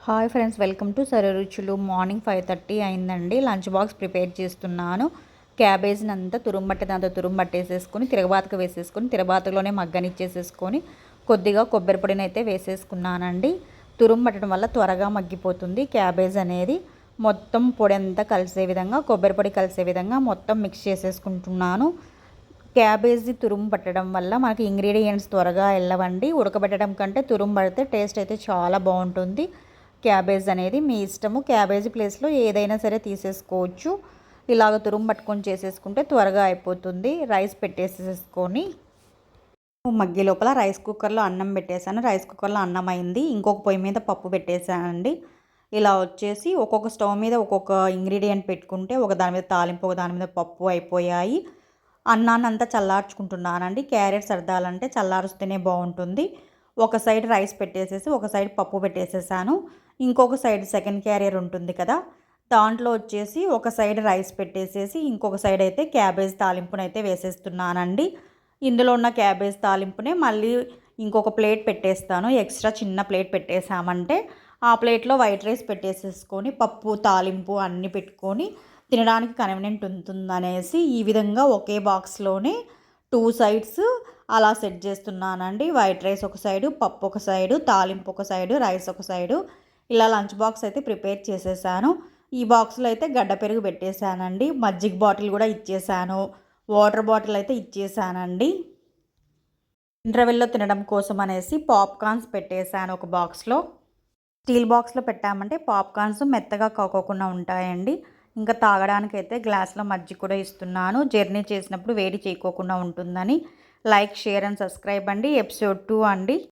Hi friends, welcome to సరరుచులు. Morning 5:30 అయిందండి. Lunch box prepare చేస్తున్నాను. క్యాబేజ్ని అంతా తురుంబట్టేదంతా తురుంబట్టేసేసుకొని తిరగబాతకు వేసేసుకొని తిరగబాతలోనే మగ్గనిచ్చేసేసుకొని కొద్దిగా కొబ్బరి పొడిని అయితే వేసేసుకున్నానండి. తురుంబట్టడం వల్ల త్వరగా మగ్గిపోతుంది క్యాబేజ్ అనేది. మొత్తం పొడి అంతా కలిసే విధంగా, కొబ్బరి పొడి కలిసే విధంగా మొత్తం మిక్స్ చేసేసుకుంటున్నాను. క్యాబేజీ తురుము పట్టడం వల్ల మనకి ఇంగ్రీడియంట్స్ త్వరగా వెళ్ళవండి. ఉడకబెట్టడం కంటే తురుము పడితే టేస్ట్ అయితే చాలా బాగుంటుంది. క్యాబేజ్ అనేది మీ ఇష్టము. క్యాబేజీ ప్లేస్లో ఏదైనా సరే తీసేసుకోవచ్చు. ఇలాగ తురుము పట్టుకొని చేసేసుకుంటే త్వరగా అయిపోతుంది. రైస్ పెట్టేసేసుకొని మగ్గి లోపల రైస్ కుక్కర్లో అన్నం పెట్టేశాను. రైస్ కుక్కర్లో అన్నం అయింది. ఇంకొక పొయ్యి మీద పప్పు పెట్టేశానండి. ఇలా వచ్చేసి ఒక్కొక్క స్టవ్ మీద ఒక్కొక్క ఇంగ్రీడియంట్ పెట్టుకుంటే ఒక దాని మీద తాలింపు, ఒక దాని మీద పప్పు అయిపోయాయి. అన్నాన్ని అంతా చల్లార్చుకుంటున్నానండి. క్యారెట్ సర్దాలంటే చల్లారుస్తేనే బాగుంటుంది. ఒక సైడ్ రైస్ పెట్టేసేసి ఒక సైడ్ పప్పు పెట్టేసేసాను. ఇంకొక సైడ్ సెకండ్ క్యారియర్ ఉంటుంది కదా, దాంట్లో వచ్చేసి ఒక సైడ్ రైస్ పెట్టేసేసి ఇంకొక సైడ్ అయితే క్యాబేజ్ తాలింపునైతే వేసేస్తున్నానండి. ఇందులో ఉన్న క్యాబేజ్ తాలింపునే మళ్ళీ ఇంకొక ప్లేట్ పెట్టేస్తాను. ఎక్స్ట్రా చిన్న ప్లేట్ పెట్టేసామంటే ఆ ప్లేట్లో వైట్ రైస్ పెట్టేసేసుకొని పప్పు తాలింపు అన్నీ పెట్టుకొని తినడానికి కన్వీనియంట్ ఉంటుందనేసి ఈ విధంగా ఒకే బాక్స్లోనే 2 సైడ్స్ అలా సెట్ చేస్తున్నానండి. వైట్ రైస్ ఒక సైడు, పప్పు ఒక సైడు, తాలింపు ఒక సైడు, రైస్ ఒక సైడు. ఇలా లంచ్ బాక్స్ అయితే ప్రిపేర్ చేసేసాను. ఈ బాక్స్లో అయితే గడ్డ పెరుగు పెట్టేశానండి. మజ్జిగ బాటిల్ కూడా ఇచ్చేసాను. వాటర్ బాటిల్ అయితే ఇచ్చేసానండి. ఇంటర్వెల్లో తినడం కోసం అనేసి పాప్కార్న్స్ పెట్టేశాను ఒక బాక్స్లో. స్టీల్ బాక్స్లో పెట్టామంటే పాప్కార్న్స్ మెత్తగా కాకోకుండా ఉంటాయండి. ఇంకా తాగడానికైతే గ్లాస్లో మజ్జిగ కూడా ఇస్తున్నాను. జర్నీ చేసినప్పుడు వేడి చేయకోకుండా ఉంటుందని. లైక్, షేర్ అండ్ సబ్స్క్రైబ్ అండి. ఎపిసోడ్ 2 అండి.